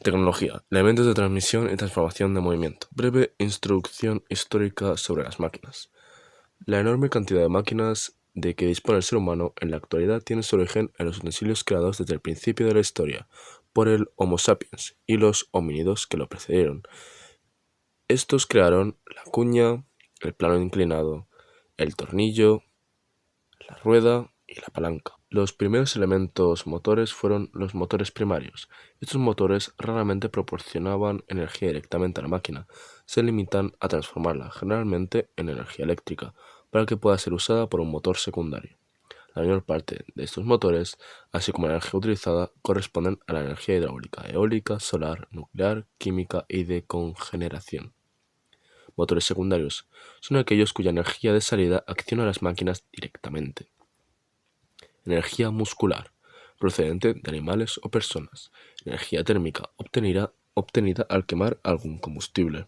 Tecnología, elementos de transmisión y transformación de movimiento. Breve introducción histórica sobre las máquinas. La enorme cantidad de máquinas de que dispone el ser humano en la actualidad tiene su origen en los utensilios creados desde el principio de la historia por el Homo sapiens y los homínidos que lo precedieron. Estos crearon la cuña, el plano inclinado, el tornillo, la rueda y la palanca. Los primeros elementos motores fueron los motores primarios. Estos motores raramente proporcionaban energía directamente a la máquina, se limitan a transformarla, generalmente en energía eléctrica, para que pueda ser usada por un motor secundario. La mayor parte de estos motores, así como la energía utilizada, corresponden a la energía hidráulica, eólica, solar, nuclear, química y de cogeneración. Motores secundarios son aquellos cuya energía de salida acciona a las máquinas directamente. Energía muscular, procedente de animales o personas. Energía térmica, obtenida al quemar algún combustible.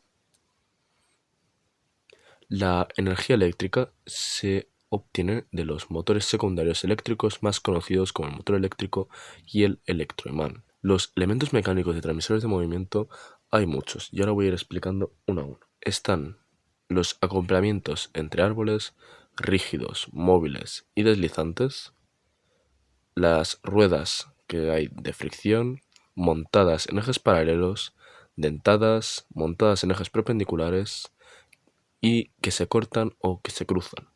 La energía eléctrica se obtiene de los motores secundarios eléctricos más conocidos como el motor eléctrico y el electroimán. Los elementos mecánicos de transmisores de movimiento hay muchos y ahora voy a ir explicando uno a uno. Están los acoplamientos entre árboles, rígidos, móviles y deslizantes, las ruedas que hay de fricción, montadas en ejes paralelos, dentadas, montadas en ejes perpendiculares y que se cortan o que se cruzan.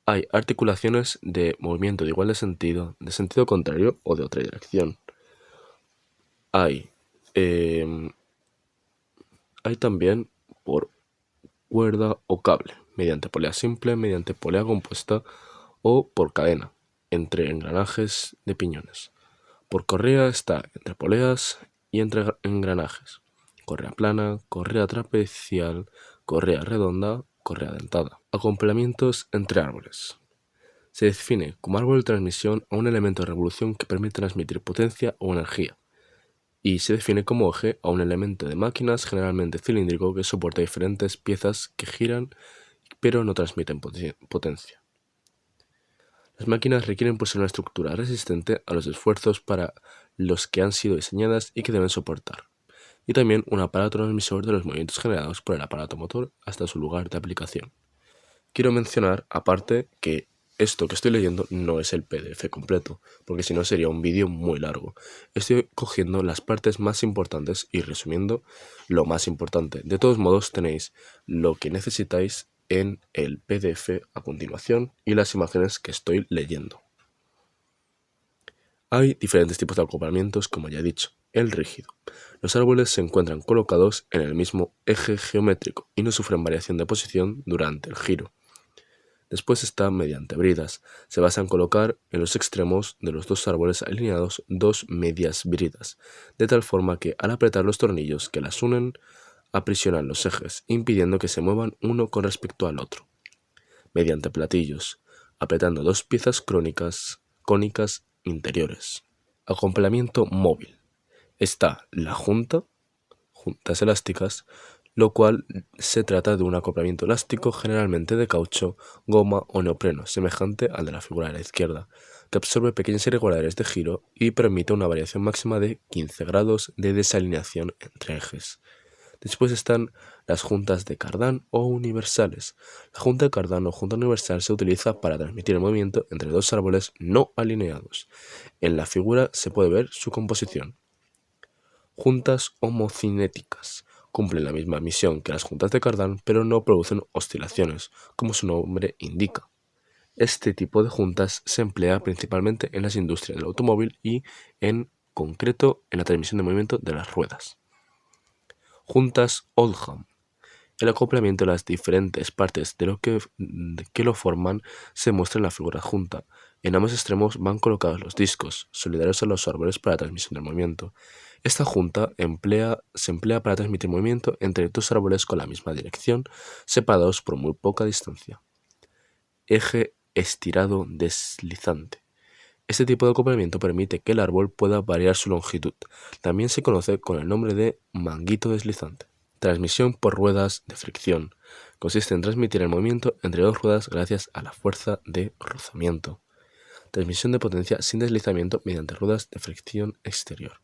Hay articulaciones de movimiento de igual de sentido contrario o de otra dirección. Hay también por cuerda o cable, mediante polea simple, mediante polea compuesta o por cadena, entre engranajes de piñones. Por correa está entre poleas y entre engranajes. Correa plana, correa trapecial, correa redonda, correa dentada. Acoplamientos entre árboles. Se define como árbol de transmisión a un elemento de revolución que permite transmitir potencia o energía. Y se define como eje a un elemento de máquinas generalmente cilíndrico que soporta diferentes piezas que giran pero no transmiten potencia. Las máquinas requieren poseer una estructura resistente a los esfuerzos para los que han sido diseñadas y que deben soportar, y también un aparato transmisor de los movimientos generados por el aparato motor hasta su lugar de aplicación. Quiero mencionar, aparte, que esto que estoy leyendo no es el PDF completo, porque si no sería un vídeo muy largo. Estoy cogiendo las partes más importantes y resumiendo lo más importante. De todos modos, tenéis lo que necesitáis en el PDF a continuación y las imágenes que estoy leyendo. Hay diferentes tipos de acoplamientos, como ya he dicho. El rígido. Los árboles se encuentran colocados en el mismo eje geométrico y no sufren variación de posición durante el giro. Después está mediante bridas. Se basa en colocar en los extremos de los dos árboles alineados dos medias bridas, de tal forma que al apretar los tornillos que las unen, aprisionan los ejes, impidiendo que se muevan uno con respecto al otro. Mediante platillos, apretando dos piezas cónicas interiores. Acoplamiento móvil. Está la juntas elásticas, lo cual se trata de un acoplamiento elástico generalmente de caucho, goma o neopreno, semejante al de la figura de la izquierda, que absorbe pequeñas irregularidades de giro y permite una variación máxima de 15 grados de desalineación entre ejes. Después están las juntas de Cardan o universales. La junta de Cardan o junta universal se utiliza para transmitir el movimiento entre dos árboles no alineados. En la figura se puede ver su composición. Juntas homocinéticas. Cumplen la misma misión que las juntas de Cardan, pero no producen oscilaciones, como su nombre indica. Este tipo de juntas se emplea principalmente en las industrias del automóvil y, en concreto, en la transmisión de movimiento de las ruedas. Juntas Oldham. El acoplamiento de las diferentes partes de lo que lo forman se muestra en la figura adjunta. En ambos extremos van colocados los discos, solidarios a los árboles para la transmisión del movimiento. Esta junta se emplea para transmitir movimiento entre dos árboles con la misma dirección, separados por muy poca distancia. Eje estirado deslizante. Este tipo de acoplamiento permite que el árbol pueda variar su longitud. También se conoce con el nombre de manguito deslizante. Transmisión por ruedas de fricción. Consiste en transmitir el movimiento entre dos ruedas gracias a la fuerza de rozamiento. Transmisión de potencia sin deslizamiento mediante ruedas de fricción exterior.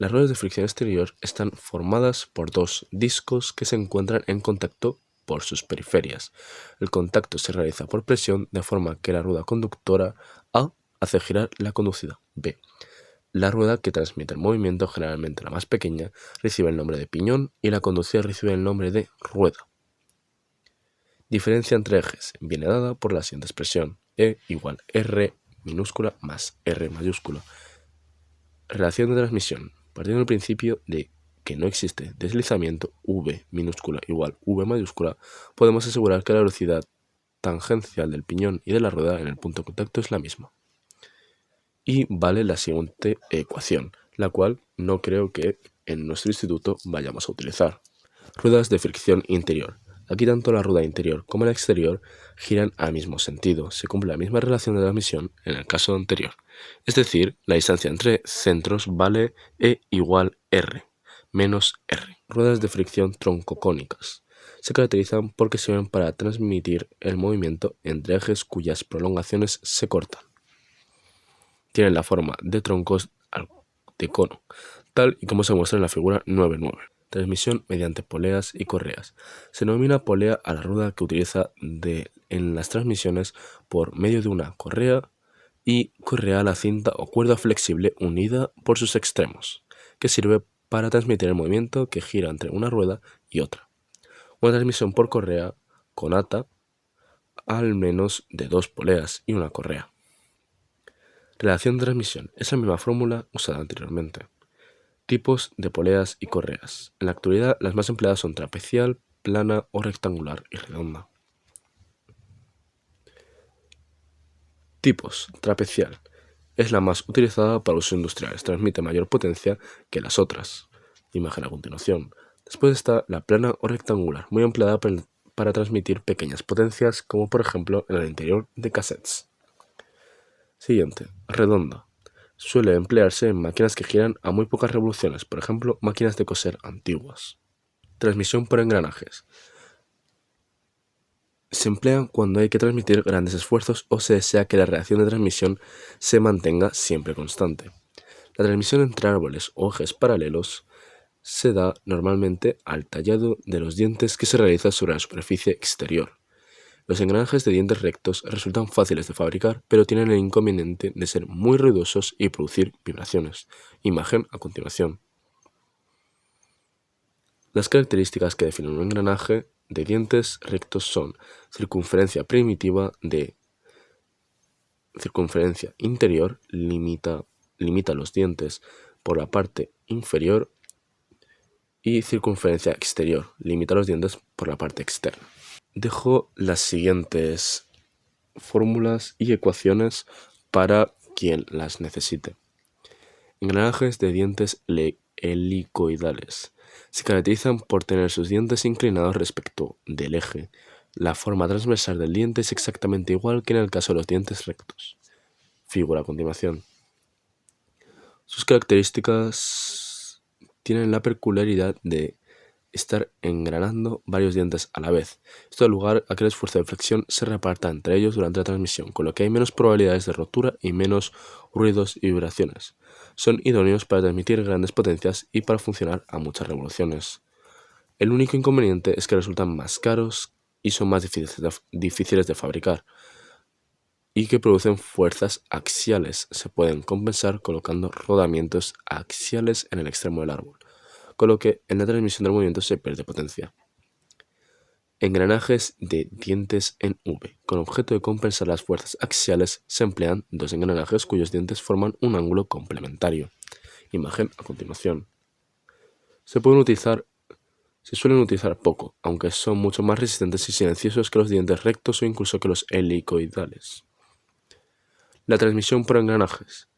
Las ruedas de fricción exterior están formadas por dos discos que se encuentran en contacto por sus periferias. El contacto se realiza por presión, de forma que la rueda conductora A hace girar la conducida B. La rueda que transmite el movimiento, generalmente la más pequeña, recibe el nombre de piñón y la conducida recibe el nombre de rueda. Diferencia entre ejes viene dada por la siguiente expresión: E igual R minúscula más R mayúscula. Relación de transmisión. Partiendo del principio de que no existe deslizamiento, V minúscula igual V mayúscula, podemos asegurar que la velocidad tangencial del piñón y de la rueda en el punto de contacto es la misma. Y vale la siguiente ecuación, la cual no creo que en nuestro instituto vayamos a utilizar. Ruedas de fricción interior. Aquí tanto la rueda interior como la exterior giran al mismo sentido. Se cumple la misma relación de transmisión en el caso anterior. Es decir, la distancia entre centros vale E igual R menos R. Ruedas de fricción troncocónicas. Se caracterizan porque sirven para transmitir el movimiento entre ejes cuyas prolongaciones se cortan. Tienen la forma de troncos de cono, tal y como se muestra en la figura 9.9. Transmisión mediante poleas y correas. Se denomina polea a la rueda que utiliza en las transmisiones por medio de una correa y correa a la cinta o cuerda flexible unida por sus extremos, que sirve para transmitir el movimiento que gira entre una rueda y otra. Una transmisión por correa conata al menos de dos poleas y una correa. Relación de transmisión. Es la misma fórmula usada anteriormente. Tipos de poleas y correas. En la actualidad, las más empleadas son trapecial, plana o rectangular y redonda. Tipos. Trapecial. Es la más utilizada para usos industriales. Transmite mayor potencia que las otras. Imagen a continuación. Después está la plana o rectangular, muy empleada para transmitir pequeñas potencias, como por ejemplo en el interior de cassettes. Siguiente. Redonda. Suele emplearse en máquinas que giran a muy pocas revoluciones, por ejemplo, máquinas de coser antiguas. Transmisión por engranajes. Se emplean cuando hay que transmitir grandes esfuerzos o se desea que la reacción de transmisión se mantenga siempre constante. La transmisión entre árboles o ejes paralelos se da normalmente al tallado de los dientes que se realiza sobre la superficie exterior. Los engranajes de dientes rectos resultan fáciles de fabricar, pero tienen el inconveniente de ser muy ruidosos y producir vibraciones. Imagen a continuación. Las características que definen un engranaje de dientes rectos son circunferencia primitiva de circunferencia interior, limita los dientes por la parte inferior, y circunferencia exterior, limita los dientes por la parte externa. Dejo las siguientes fórmulas y ecuaciones para quien las necesite. Engranajes de dientes helicoidales. Se caracterizan por tener sus dientes inclinados respecto del eje. La forma transversal del diente es exactamente igual que en el caso de los dientes rectos. Figura a continuación. Sus características tienen la peculiaridad de estar engranando varios dientes a la vez. Esto da lugar a que el esfuerzo de flexión se reparta entre ellos durante la transmisión, con lo que hay menos probabilidades de rotura y menos ruidos y vibraciones. Son idóneos para transmitir grandes potencias y para funcionar a muchas revoluciones. El único inconveniente es que resultan más caros y son más difíciles de fabricar, y que producen fuerzas axiales. Se pueden compensar colocando rodamientos axiales en el extremo del árbol, con lo que en la transmisión del movimiento se pierde potencia. Engranajes de dientes en V. Con objeto de compensar las fuerzas axiales se emplean dos engranajes cuyos dientes forman un ángulo complementario. Imagen a continuación. Se suelen utilizar poco, aunque son mucho más resistentes y silenciosos que los dientes rectos o incluso que los helicoidales. La transmisión por engranajes.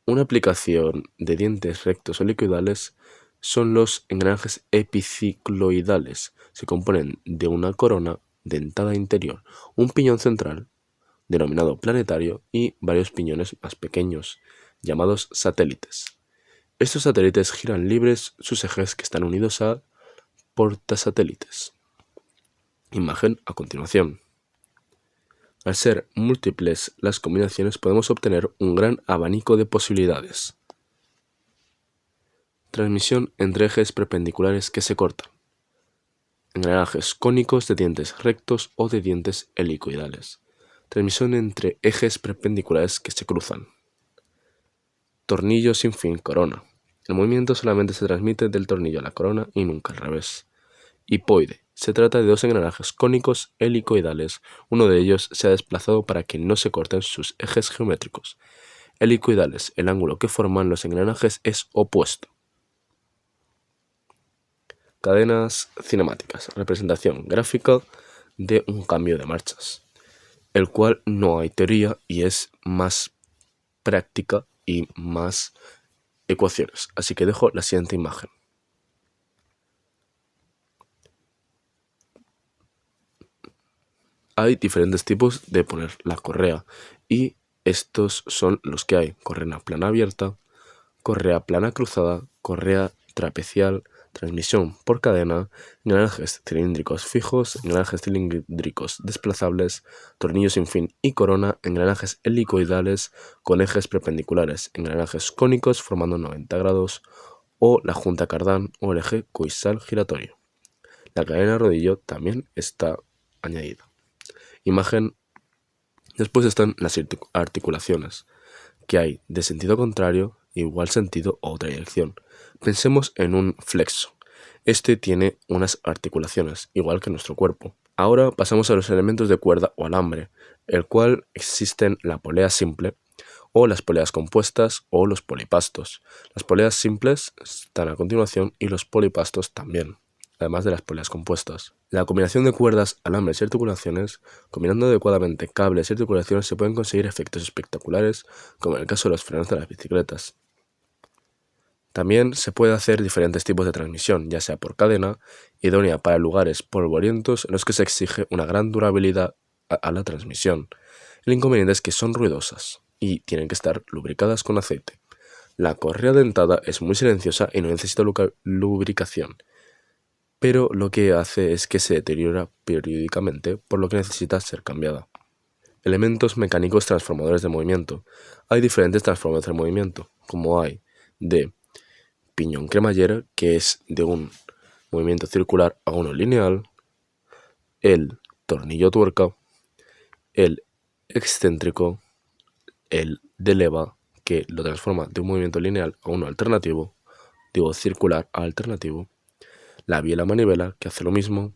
Una aplicación de dientes rectos o helicoidales son los engranajes epicicloidales. Se componen de una corona dentada interior, un piñón central, denominado planetario, y varios piñones más pequeños, llamados satélites. Estos satélites giran libres sus ejes que están unidos a portasatélites. Imagen a continuación. Al ser múltiples las combinaciones podemos obtener un gran abanico de posibilidades. Transmisión entre ejes perpendiculares que se cortan. Engranajes cónicos de dientes rectos o de dientes helicoidales. Transmisión entre ejes perpendiculares que se cruzan. Tornillo sin fin corona. El movimiento solamente se transmite del tornillo a la corona y nunca al revés. Hipoide. Se trata de dos engranajes cónicos helicoidales. Uno de ellos se ha desplazado para que no se corten sus ejes geométricos. Helicoidales. El ángulo que forman los engranajes es opuesto. Cadenas cinemáticas. Representación gráfica de un cambio de marchas, el cual no hay teoría y es más práctica y más ecuaciones. Así que dejo la siguiente imagen. Hay diferentes tipos de poner la correa y estos son los que hay: correa plana abierta, correa plana cruzada, correa trapecial, transmisión por cadena, engranajes cilíndricos fijos, engranajes cilíndricos desplazables, tornillos sin fin y corona, engranajes helicoidales con ejes perpendiculares, engranajes cónicos formando 90 grados o la junta cardán o el eje coisal giratorio. La cadena rodillo también está añadida. Imagen. Después están las articulaciones, que hay de sentido contrario, igual sentido o otra dirección. Pensemos en un flexo. Este tiene unas articulaciones, igual que nuestro cuerpo. Ahora pasamos a los elementos de cuerda o alambre, el cual existen la polea simple, o las poleas compuestas o los polipastos. Las poleas simples están a continuación y los polipastos también, además de las poleas compuestas. La combinación de cuerdas, alambres y articulaciones, combinando adecuadamente cables y articulaciones, se pueden conseguir efectos espectaculares, como en el caso de los frenos de las bicicletas. También se puede hacer diferentes tipos de transmisión, ya sea por cadena, idónea para lugares polvorientos en los que se exige una gran durabilidad a la transmisión. El inconveniente es que son ruidosas y tienen que estar lubricadas con aceite. La correa dentada es muy silenciosa y no necesita lubricación, pero lo que hace es que se deteriora periódicamente, por lo que necesita ser cambiada. Elementos mecánicos transformadores de movimiento. Hay diferentes transformadores de movimiento, como hay de piñón cremallera, que es de un movimiento circular a uno lineal, el tornillo tuerca, el excéntrico, el de leva, que lo transforma de un movimiento lineal a uno alternativo, circular a alternativo, la biela manivela, que hace lo mismo,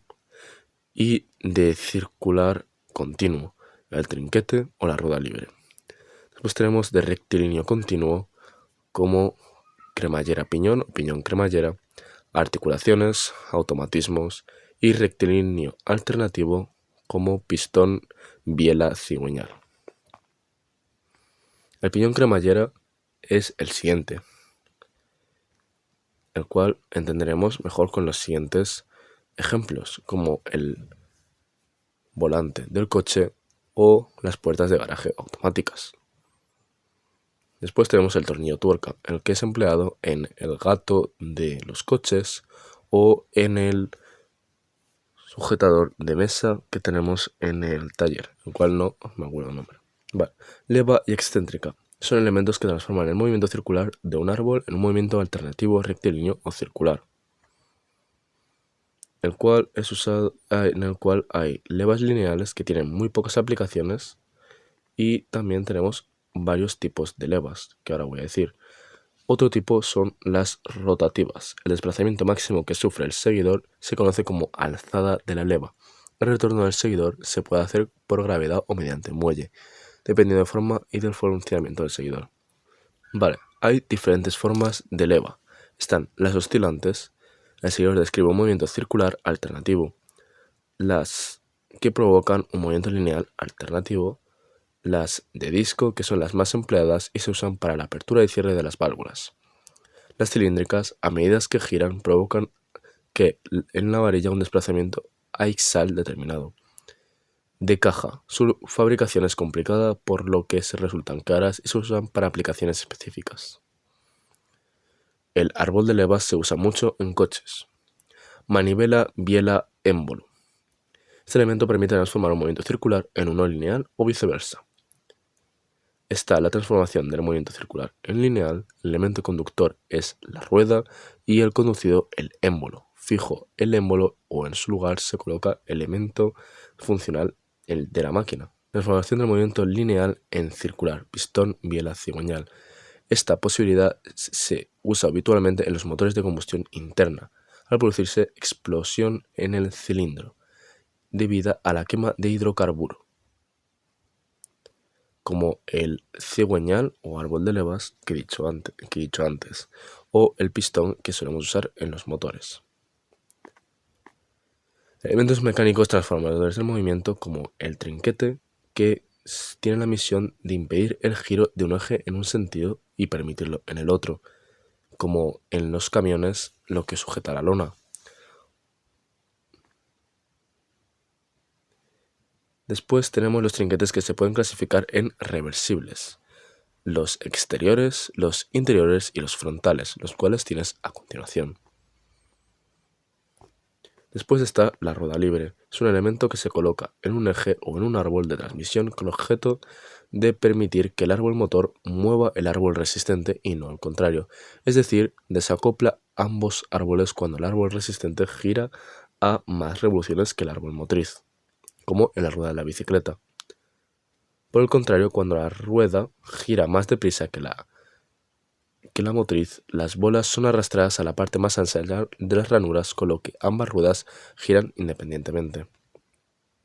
y de circular continuo, el trinquete o la rueda libre. Después tenemos de rectilíneo continuo, como cremallera piñón o piñón cremallera, articulaciones, automatismos, y rectilíneo alternativo, como pistón biela cigüeñal. El piñón cremallera es el siguiente, el cual entenderemos mejor con los siguientes ejemplos, como el volante del coche o las puertas de garaje automáticas. Después tenemos el tornillo tuerca, el que es empleado en el gato de los coches o en el sujetador de mesa que tenemos en el taller, el cual no me acuerdo el nombre. Vale. Leva y excéntrica son elementos que transforman el movimiento circular de un árbol en un movimiento alternativo rectilíneo o circular, el cual es usado, en el cual hay levas lineales que tienen muy pocas aplicaciones, y también tenemos varios tipos de levas, que ahora voy a decir. Otro tipo son las rotativas. El desplazamiento máximo que sufre el seguidor se conoce como alzada de la leva. El retorno del seguidor se puede hacer por gravedad o mediante muelle, dependiendo de la forma y del funcionamiento del seguidor. Vale, hay diferentes formas de leva. Están las oscilantes. El seguidor describe un movimiento circular alternativo. Las que provocan un movimiento lineal alternativo. Las de disco, que son las más empleadas y se usan para la apertura y cierre de las válvulas. Las cilíndricas, a medida que giran, provocan que en la varilla un desplazamiento axial determinado. De caja, su fabricación es complicada, por lo que se resultan caras y se usan para aplicaciones específicas. El árbol de levas se usa mucho en coches. Manivela, biela, émbolo. Este elemento permite transformar un movimiento circular en uno lineal o viceversa. está la transformación del movimiento circular en lineal. El elemento conductor es la rueda y el conducido el émbolo. Fijo el émbolo o en su lugar se coloca el elemento funcional de la máquina. Transformación del movimiento lineal en circular, pistón, biela, cigüeñal. Esta posibilidad se usa habitualmente en los motores de combustión interna, al producirse explosión en el cilindro, debida a la quema de hidrocarburo, como el cigüeñal o árbol de levas que he dicho antes, o el pistón que solemos usar en los motores. Elementos mecánicos transformadores del movimiento, como el trinquete, que tiene la misión de impedir el giro de un eje en un sentido y permitirlo en el otro, como en los camiones lo que sujeta la lona. Después tenemos los trinquetes que se pueden clasificar en reversibles: los exteriores, los interiores y los frontales, los cuales tienes a continuación. Después está la rueda libre. Es un elemento que se coloca en un eje o en un árbol de transmisión con objeto de permitir que el árbol motor mueva el árbol resistente y no al contrario, es decir, desacopla ambos árboles cuando el árbol resistente gira a más revoluciones que el árbol motriz, como en la rueda de la bicicleta. Por el contrario, cuando la rueda gira más deprisa que la motriz, las bolas son arrastradas a la parte más ancha de las ranuras, con lo que ambas ruedas giran independientemente.